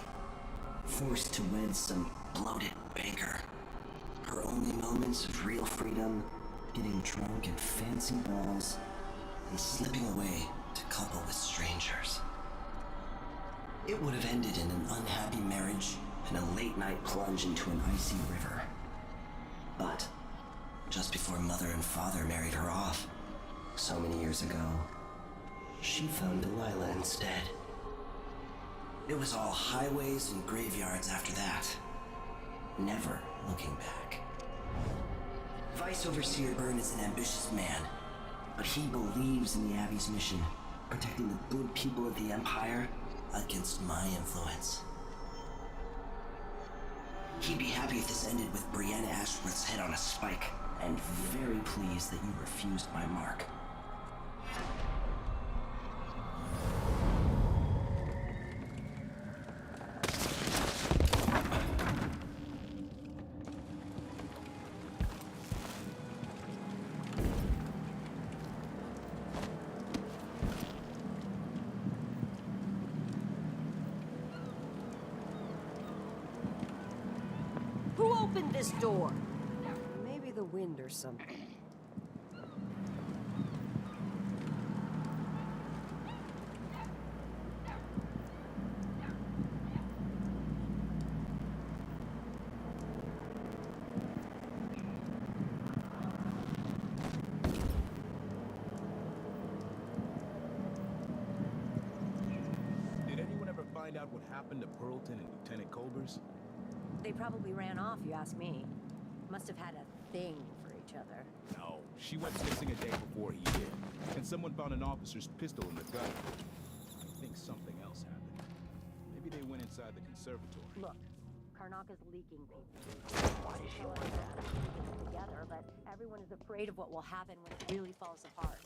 forced to wed some bloated banker. Her only moments of real freedom, getting drunk at fancy balls, and slipping away to couple with strangers. It would have ended in an unhappy marriage and a late-night plunge into an icy river. But just before Mother and Father married her off, so many years ago, she found Delilah instead. It was all highways and graveyards after that, never looking back. Vice Overseer Byrne is an ambitious man, but he believes in the Abbey's mission, protecting the good people of the Empire against my influence. He'd be happy if this ended with Brianna Ashworth's head on a spike, and very pleased that you refused my mark. Who opened this door? Maybe the wind or something. Did anyone ever find out what happened to Pearlton and Lieutenant Colbers? They probably ran off, you ask me. Must have had a thing for each other. No, she went missing a day before he did. And someone found an officer's pistol in the gun. I think something else happened. Maybe they went inside the conservatory. Look, Karnaka's leaking people. Why does she want that? Together, but everyone is afraid of what will happen when it really falls apart.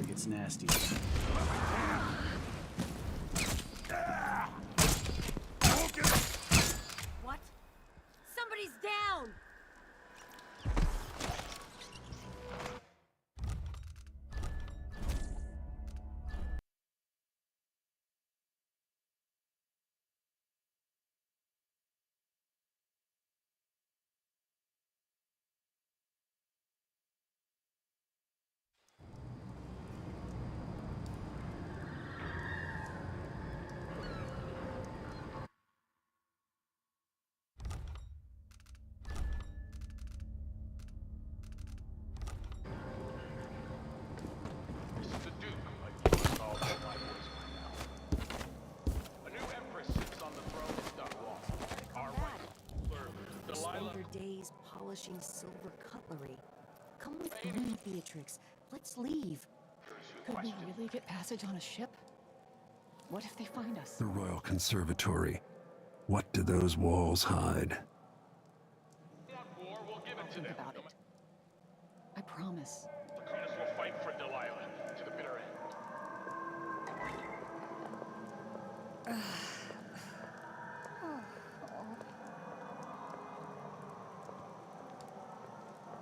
like it's nasty. What? Somebody's down! This is the Duke, like you must all know my voice by now. A new empress sits on the throne is done wrong. Our right Delilah. Spend your days polishing silver cutlery. Come with me, Beatrix. Let's leave. Could we really get passage on a ship? What if they find us? The Royal Conservatory. What do those walls hide? War, we'll give it to them. About it. I promise. The Colonels will fight for Delilah to the bitter end.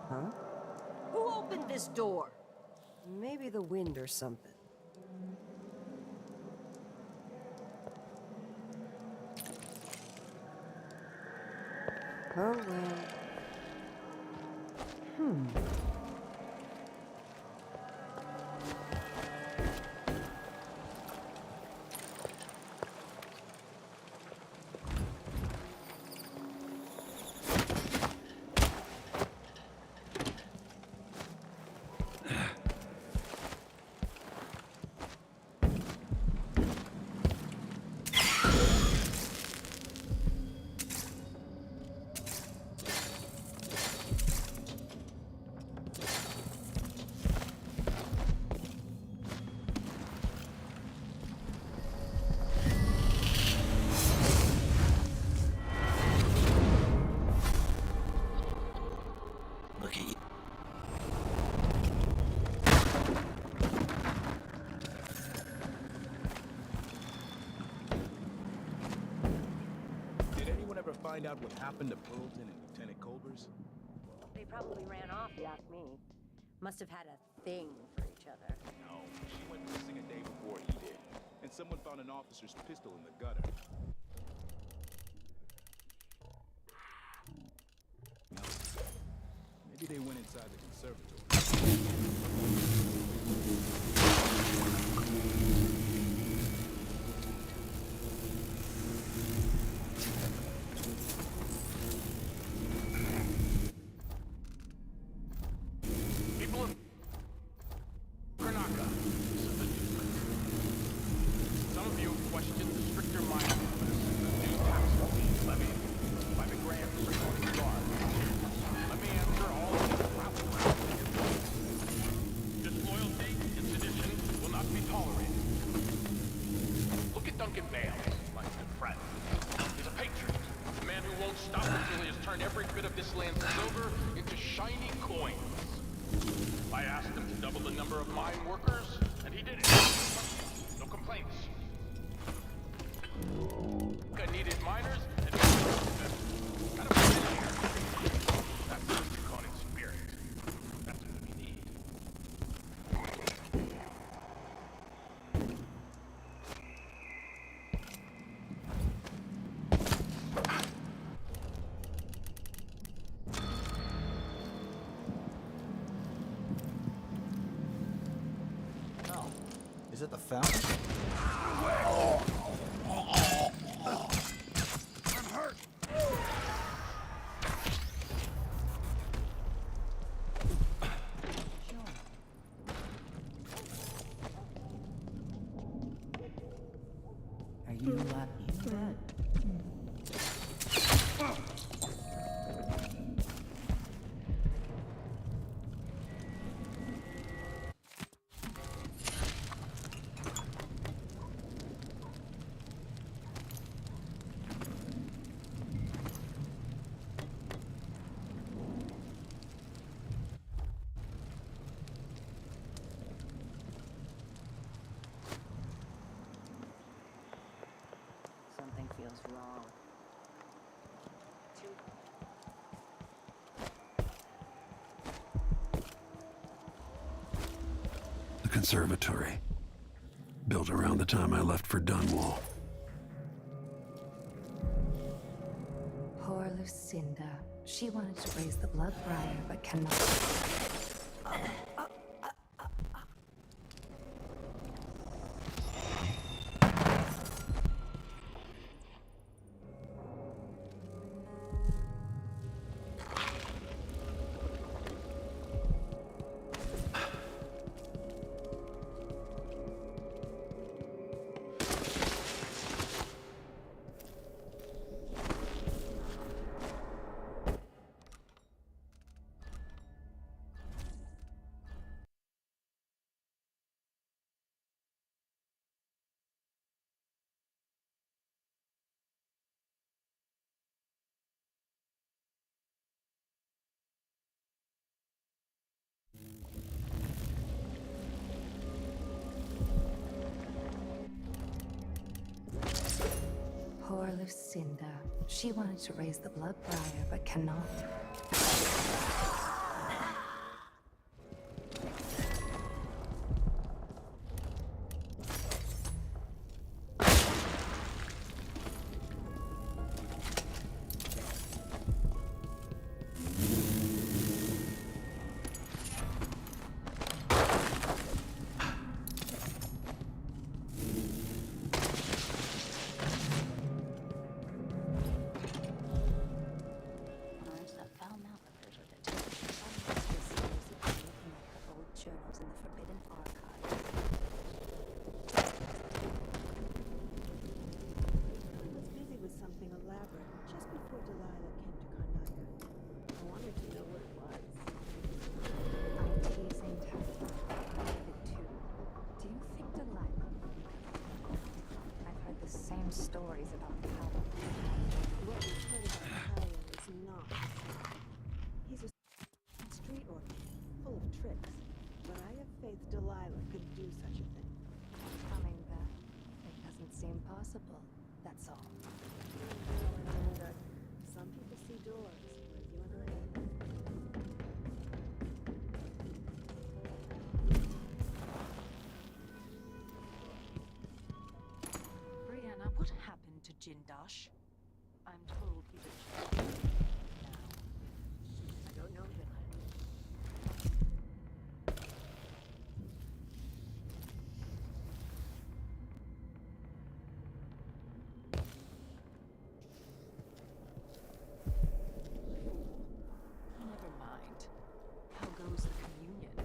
Huh? Who opened this door? Maybe the wind or something. Oh well. Look at you. Did anyone ever find out what happened to Pearlton and Lieutenant Culvers? They probably ran off, if you ask me. Must have had a thing for each other. No, she went missing a day before he did. And someone found an officer's pistol in the gutter. Maybe they went inside the conservatory. People of Karnaka, this is the Duke. Some of you have questioned the stricter mindfulness of the new tax levied by the Grand Recording Guard. Let me answer all of these raffle. Disloyalty and sedition will not be tolerated. Look at Duncan Bales, my good friend. He's a patriot, a man who won't stop until he has turned every bit of this land's silver into shiny coins. I asked him to double the number of mine workers, and he did it. No complaints. I needed miners and kind of engineer. That's what you call it spirit. That's what we need. Oh, is it the fountain? I'm hurt! Are you lucky? Dead. What's wrong? The conservatory. Built around the time I left for Dunwall. Poor Lucinda. She wanted to raise the blood briar, but cannot. Poor Lucinda. She wanted to raise the blood briar, but cannot. Stories about the power. What we've heard about Talia is not. He's a street organ, full of tricks. But I have faith Delilah could do such a thing. Coming back. It doesn't seem possible. That's all. Some people see doors where you and I don't. What happened to Jindosh? I'm told he was now. I don't know, Delilah. Never mind. How goes the communion?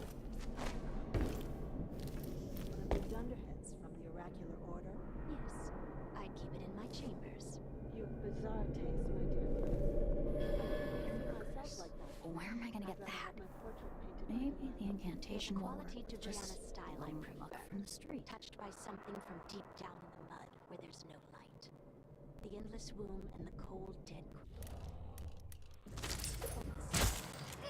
One of the dunderheads from the oracular order? Yes. I keep it in my chambers. You have bizarre taste, my dear. Where am I gonna get that? Maybe the incantation will work. Just style I prefer. From the street. Touched by something from deep down in the mud, where there's no light. The endless womb and the cold dead.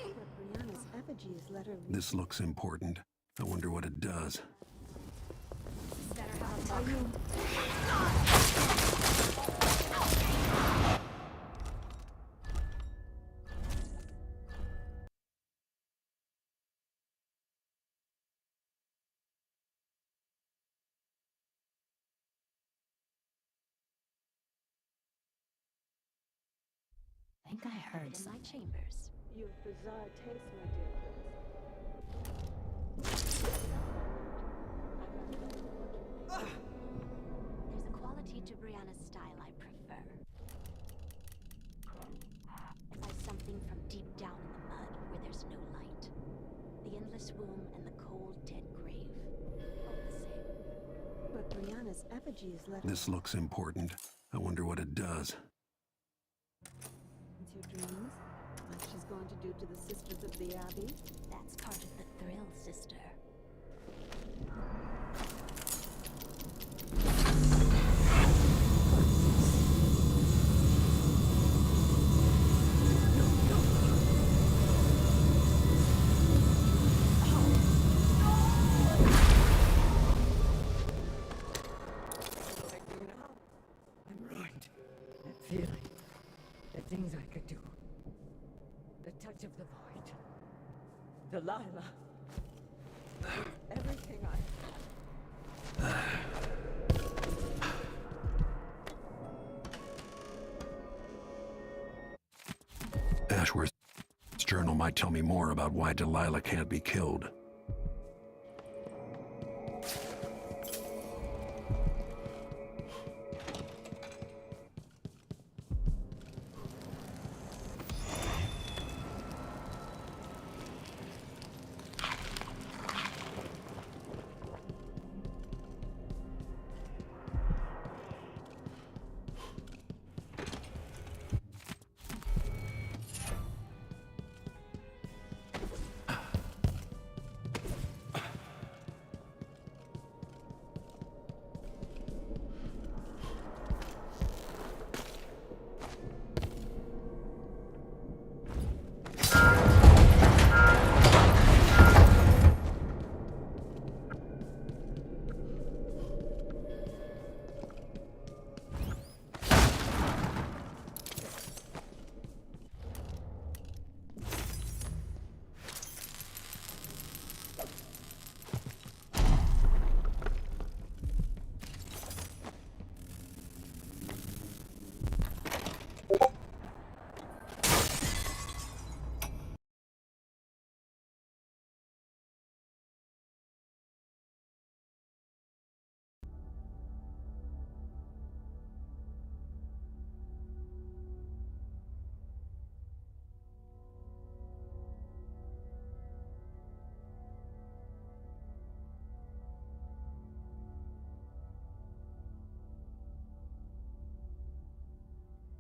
But Brianna's effigy is letter. This looks important. I wonder what it does. Are you? I think I heard in my chambers. You have bizarre taste, my dear. There's a quality to Brianna's style I prefer. By something from deep down in the mud, where there's no light. The endless womb and the cold dead grave. All the same. But Brianna's effigy is letter. This looks important. I wonder what it does. It's your dreams? Like she's going to do to the Sisters of the Abbey? That's part of the thrill, sister. I'm ruined. Delilah. Everything Ashworth's journal might tell me more about why Delilah can't be killed.